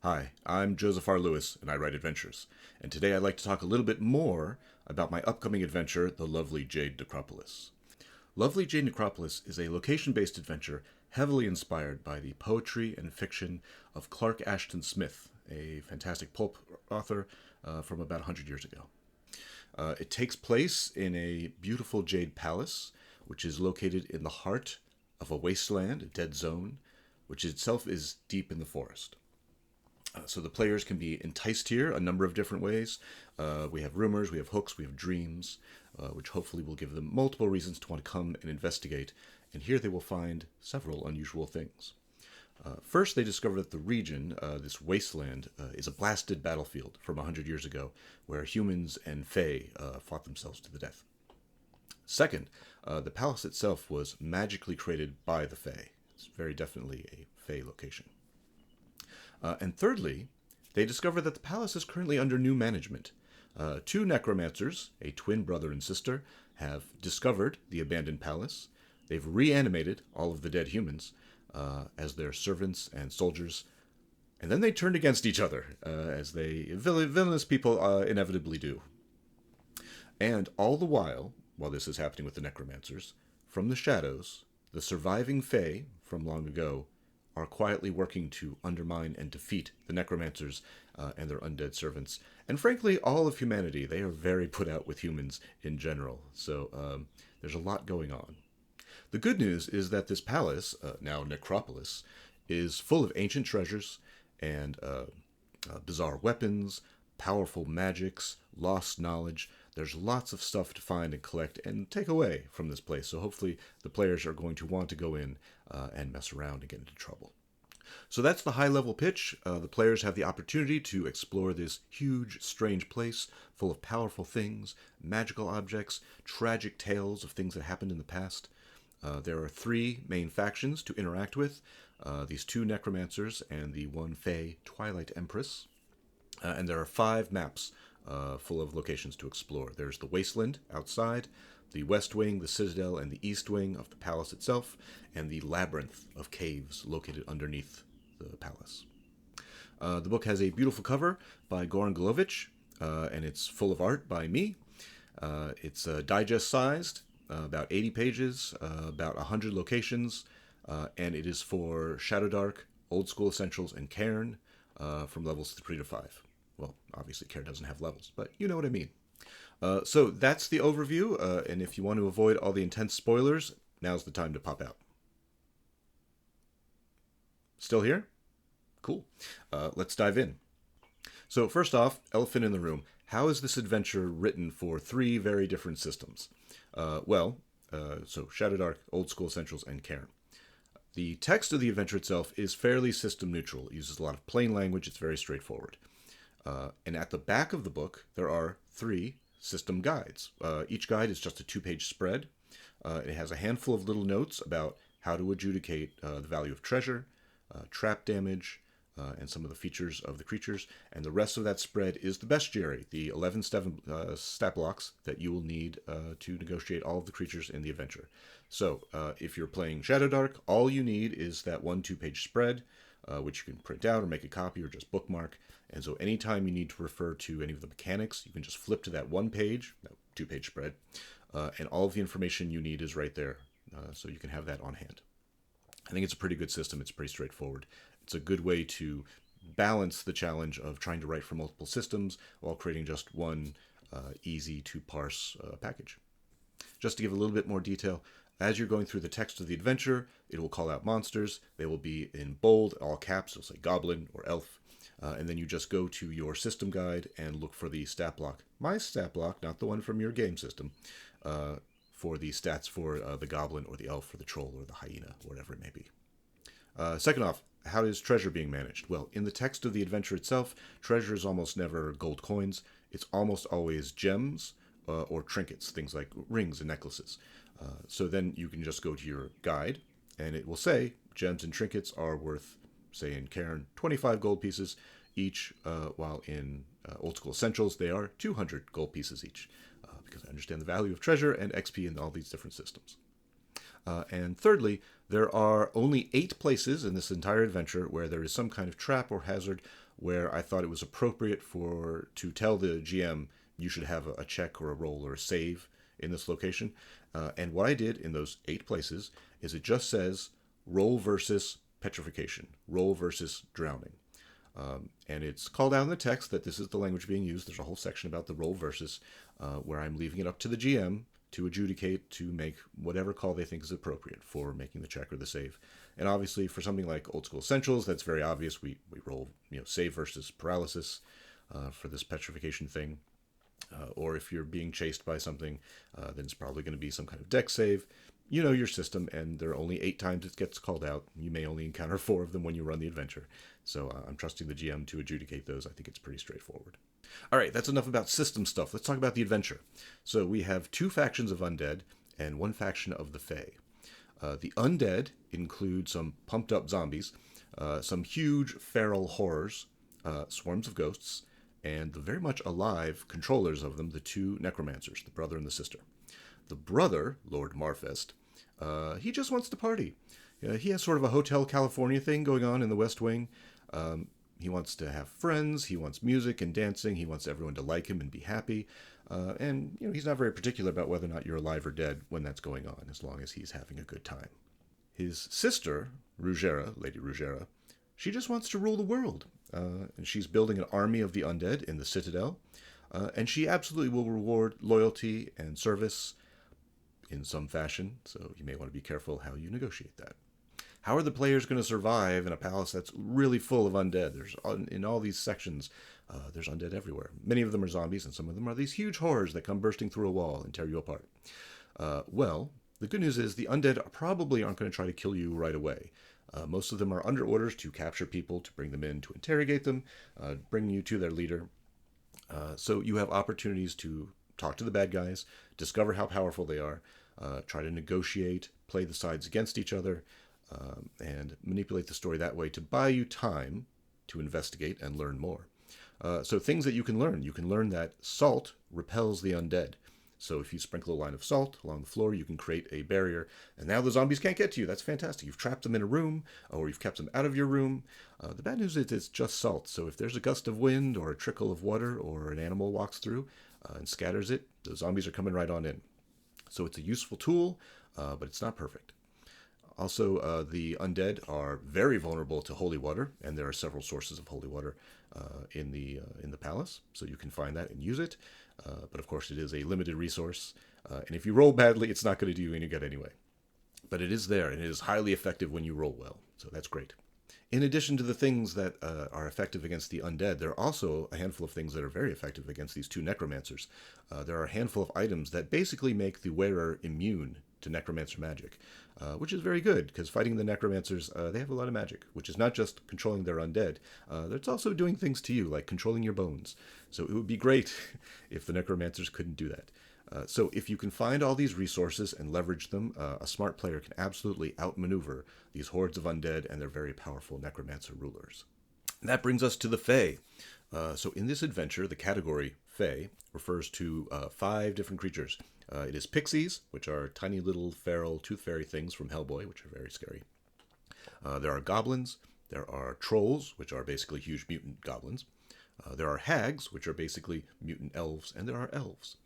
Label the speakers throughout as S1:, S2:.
S1: Hi, I'm josephrlewis, and I write adventures. And today I'd like to talk a little bit more about my upcoming adventure, The Lovely Jade Necropolis. Lovely Jade Necropolis is a location-based adventure heavily inspired by the poetry and fiction of Clark Ashton Smith, a fantastic pulp author from about 100 years ago. It takes place in a beautiful jade palace, which is located in the heart of a wasteland, a dead zone, which itself is deep in the forest. So the players can be enticed here a number of different ways. We have rumors, we have hooks, we have dreams, which hopefully will give them multiple reasons to want to come and investigate. And here they will find several unusual things. First, they discover that the region, this wasteland, is a blasted battlefield from 100 years ago, where humans and Fae fought themselves to the death. Second, the palace itself was magically created by the Fae. It's very definitely a Fae location. And thirdly, they discover that the palace is currently under new management. Two necromancers, a twin brother and sister, have discovered the abandoned palace. They've reanimated all of the dead humans as their servants and soldiers. And then they turned against each other, as villainous people inevitably do. And all the while this is happening with the necromancers, from the shadows, the surviving Fae from long ago are quietly working to undermine and defeat the necromancers and their undead servants. And frankly, all of humanity, they are very put out with humans in general. So there's a lot going on. The good news is that this palace, now Necropolis, is full of ancient treasures and bizarre weapons, powerful magics, lost knowledge. There's lots of stuff to find and collect and take away from this place. So hopefully the players are going to want to go in and mess around and get into trouble. So that's the high-level pitch. The players have the opportunity to explore this huge, strange place full of powerful things, magical objects, tragic tales of things that happened in the past. There are three main factions to interact with, these two necromancers and the one Fae Twilight Empress. And there are 5 maps full of locations to explore. There's the wasteland outside, the west wing, the citadel, and the east wing of the palace itself, and the labyrinth of caves located underneath the palace. The book has a beautiful cover by Goran Golovic, and it's full of art by me. It's digest-sized, about 80 pages, about 100 locations, and it is for Shadowdark, Old School Essentials, and Cairn from levels 3 to 5. Well, obviously Cairn doesn't have levels, but you know what I mean. So that's the overview, and if you want to avoid all the intense spoilers, now's the time to pop out. Still here? Cool. Let's dive in. So first off, elephant in the room. How is this adventure written for 3 very different systems? So Shadowdark, Old School Essentials, and Cairn. The text of the adventure itself is fairly system neutral. It uses a lot of plain language. It's very straightforward. And at the back of the book, there are 3 system guides. Each guide is just a 2-page spread. It has a handful of little notes about how to adjudicate the value of treasure, trap damage, and some of the features of the creatures. And the rest of that spread is the bestiary, the 11 stat blocks that you will need to negotiate all of the creatures in the adventure. So if you're playing Shadowdark, all you need is that 1 2-page spread, which you can print out or make a copy or just bookmark. And so anytime you need to refer to any of the mechanics, you can just flip to that 1-page, that 2-page spread, and all of the information you need is right there, so you can have that on hand. I think it's a pretty good system. It's pretty straightforward. It's a good way to balance the challenge of trying to write for multiple systems while creating just one easy-to-parse package. Just to give a little bit more detail, as you're going through the text of the adventure, it will call out monsters. They will be in bold, all caps. It'll say goblin or elf. And then you just go to your system guide and look for the stat block. My stat block, not the one from your game system, for the stats for the goblin or the elf or the troll or the hyena, whatever it may be. Second off, how is treasure being managed? Well, in the text of the adventure itself, treasure is almost never gold coins. It's almost always gems or trinkets, things like rings and necklaces. So then you can just go to your guide, and it will say gems and trinkets are worth, say in Cairn, 25 gold pieces each, while in Old School Essentials, they are 200 gold pieces each, because I understand the value of treasure and XP in all these different systems. And thirdly, there are only 8 places in this entire adventure where there is some kind of trap or hazard where I thought it was appropriate to tell the GM you should have a check or a roll or a save in this location. And what I did in those 8 places is it just says roll versus petrification, roll versus drowning. And it's called out in the text that this is the language being used. There's a whole section about the roll versus, where I'm leaving it up to the GM to adjudicate, to make whatever call they think is appropriate for making the check or the save. And obviously, for something like Old School Essentials, that's very obvious. We roll, save versus paralysis for this petrification thing. Or if you're being chased by something, then it's probably going to be some kind of dex save. You know your system, and there are only 8 times it gets called out. You may only encounter 4 of them when you run the adventure. So I'm trusting the GM to adjudicate those. I think it's pretty straightforward. All right, that's enough about system stuff. Let's talk about the adventure. So we have 2 factions of undead and 1 faction of the Fae. The undead include some pumped up zombies, some huge feral horrors, swarms of ghosts, and the very much alive controllers of them, the 2 necromancers, the brother and the sister. The brother, Lord Marfest, he just wants to party. He has sort of a Hotel California thing going on in the West Wing. He wants to have friends. He wants music and dancing. He wants everyone to like him and be happy. And he's not very particular about whether or not you're alive or dead when that's going on, as long as he's having a good time. His sister, Rugera, Lady Rugera, she just wants to rule the world. And she's building an army of the undead in the Citadel. And she absolutely will reward loyalty and service in some fashion, so you may want to be careful how you negotiate that. How are the players going to survive in a palace that's really full of undead? In all these sections, there's undead everywhere. Many of them are zombies, and some of them are these huge horrors that come bursting through a wall and tear you apart. Well, the good news is the undead probably aren't going to try to kill you right away. Most of them are under orders to capture people, to bring them in, to interrogate them, bring you to their leader. So you have opportunities to talk to the bad guys, discover how powerful they are, try to negotiate, play the sides against each other, and manipulate the story that way to buy you time to investigate and learn more. So things that you can learn that salt repels the undead. So if you sprinkle a line of salt along the floor, you can create a barrier, and now the zombies can't get to you. That's fantastic. You've trapped them in a room, or you've kept them out of your room. The bad news is it's just salt. So if there's a gust of wind or a trickle of water or an animal walks through and scatters it, the zombies are coming right on in. So it's a useful tool, but it's not perfect. Also, the undead are very vulnerable to holy water, and there are several sources of holy water in the palace, so you can find that and use it. But of course, it is a limited resource, and if you roll badly, it's not going to do you any good anyway. But it is there, and it is highly effective when you roll well, so that's great. In addition to the things that are effective against the undead, there are also a handful of things that are very effective against these 2 necromancers. There are a handful of items that basically make the wearer immune to necromancer magic, which is very good, because fighting the necromancers, they have a lot of magic, which is not just controlling their undead, it's also doing things to you, like controlling your bones. So it would be great if the necromancers couldn't do that. So if you can find all these resources and leverage them, a smart player can absolutely outmaneuver these hordes of undead and their very powerful necromancer rulers. And that brings us to the Fae. So in this adventure, the category Fae refers to 5 different creatures. It is pixies, which are tiny little feral tooth fairy things from Hellboy, which are very scary. There are goblins. There are trolls, which are basically huge mutant goblins. There are hags, which are basically mutant elves, and there are elves.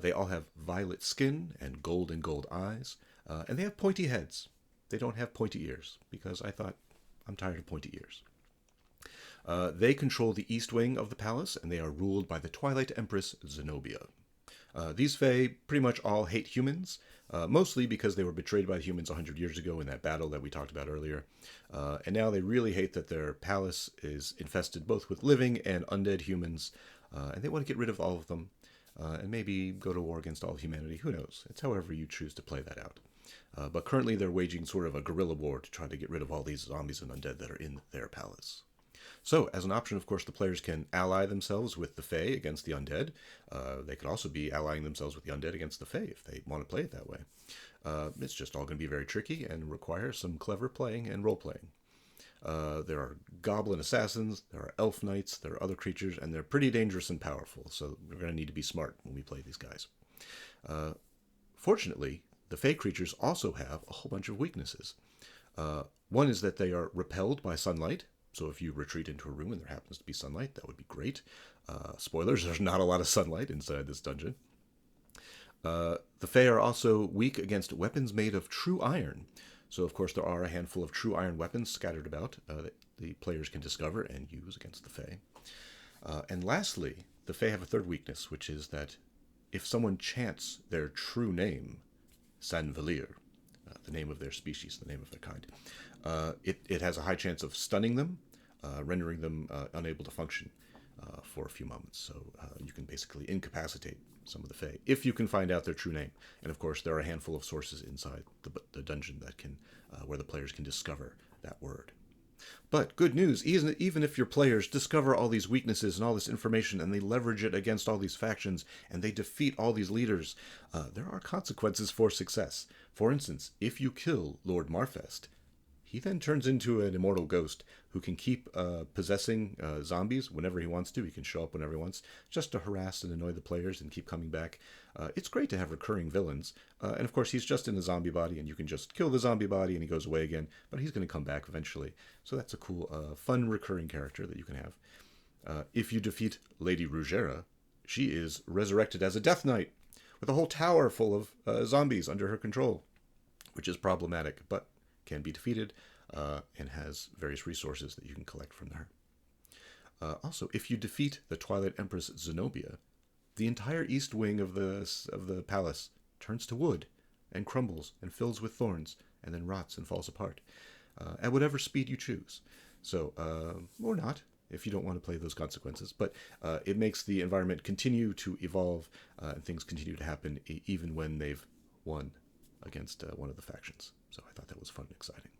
S1: They all have violet skin and gold eyes, and they have pointy heads. They don't have pointy ears, because I thought, I'm tired of pointy ears. They control the east wing of the palace, and they are ruled by the Twilight Empress Zenobia. These Fae pretty much all hate humans, mostly because they were betrayed by the humans 100 years ago in that battle that we talked about earlier. And now they really hate that their palace is infested both with living and undead humans, and they want to get rid of all of them. And maybe go to war against all of humanity. Who knows? It's however you choose to play that out. But currently they're waging sort of a guerrilla war to try to get rid of all these zombies and undead that are in their palace. So, as an option, of course, the players can ally themselves with the Fae against the undead. They could also be allying themselves with the undead against the Fae if they want to play it that way. It's just all going to be very tricky and require some clever playing and role-playing. There are goblin assassins, there are elf knights, there are other creatures, and they're pretty dangerous and powerful, so we're going to need to be smart when we play these guys. Fortunately, the Fey creatures also have a whole bunch of weaknesses. One is that they are repelled by sunlight. So if you retreat into a room and there happens to be sunlight, that would be great. Spoilers, there's not a lot of sunlight inside this dungeon. The Fey are also weak against weapons made of true iron. So, of course, there are a handful of true iron weapons scattered about that the players can discover and use against the Fey. And lastly, the Fey have a third weakness, which is that if someone chants their true name, Sanvelir, the name of their species, the name of their kind, it has a high chance of stunning them, rendering them unable to function for a few moments. So you can basically incapacitate some of the Fey if you can find out their true name. And of course, there are a handful of sources inside the dungeon that can, where the players can discover that word. But good news, even if your players discover all these weaknesses and all this information and they leverage it against all these factions and they defeat all these leaders, there are consequences for success. For instance, if you kill Lord Marfest, he then turns into an immortal ghost who can keep possessing zombies whenever he wants to. He can show up whenever he wants, just to harass and annoy the players and keep coming back. It's great to have recurring villains. And of course, he's just in a zombie body, and you can just kill the zombie body and he goes away again. But he's going to come back eventually. So that's a cool, fun recurring character that you can have. If you defeat Lady Rugera, she is resurrected as a Death Knight with a whole tower full of zombies under her control, which is problematic, but can be defeated, and has various resources that you can collect from her. Also, if you defeat the Twilight Empress Zenobia, the entire east wing of the palace turns to wood and crumbles and fills with thorns and then rots and falls apart at whatever speed you choose. So, or not, if you don't want to play those consequences. But it makes the environment continue to evolve and things continue to happen even when they've won against one of the factions. So I thought that was fun and exciting.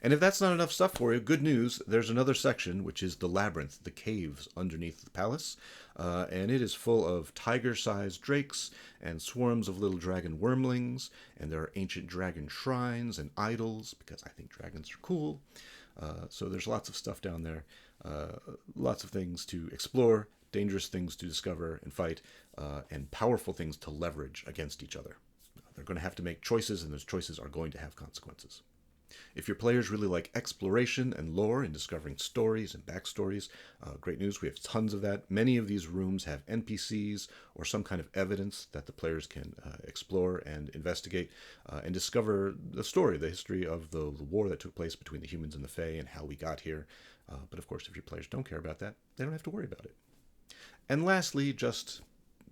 S1: And if that's not enough stuff for you, good news, there's another section, which is the labyrinth, the caves underneath the palace. And it is full of tiger-sized drakes and swarms of little dragon wormlings. And there are ancient dragon shrines and idols, because I think dragons are cool. So there's lots of stuff down there. Lots of things to explore, dangerous things to discover and fight, and powerful things to leverage against each other. They're going to have to make choices, and those choices are going to have consequences. If your players really like exploration and lore and discovering stories and backstories, great news, we have tons of that. Many of these rooms have NPCs or some kind of evidence that the players can explore and investigate and discover the story, the history of the war that took place between the humans and the Fae and how we got here. But of course, if your players don't care about that, they don't have to worry about it. And lastly, just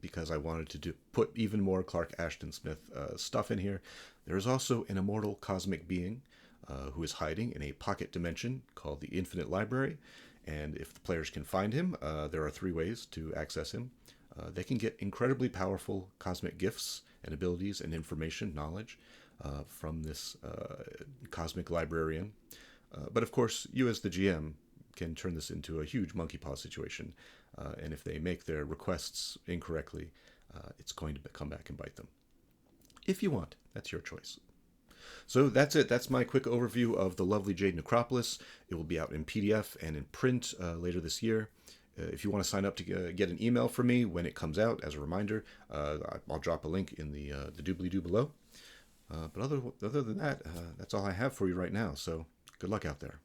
S1: because I wanted to put even more Clark Ashton Smith stuff in here, there is also an immortal cosmic being who is hiding in a pocket dimension called the Infinite Library. And if the players can find him, there are 3 ways to access him. They can get incredibly powerful cosmic gifts and abilities and information, knowledge from this cosmic librarian. But of course, you as the GM can turn this into a huge monkey paw situation. And if they make their requests incorrectly, it's going to come back and bite them. If you want, that's your choice. So that's it. That's my quick overview of the lovely Jade Necropolis. It will be out in PDF and in print later this year. If you want to sign up to get an email from me when it comes out, as a reminder, I'll drop a link in the doobly-doo below. But other than that, that's all I have for you right now. So good luck out there.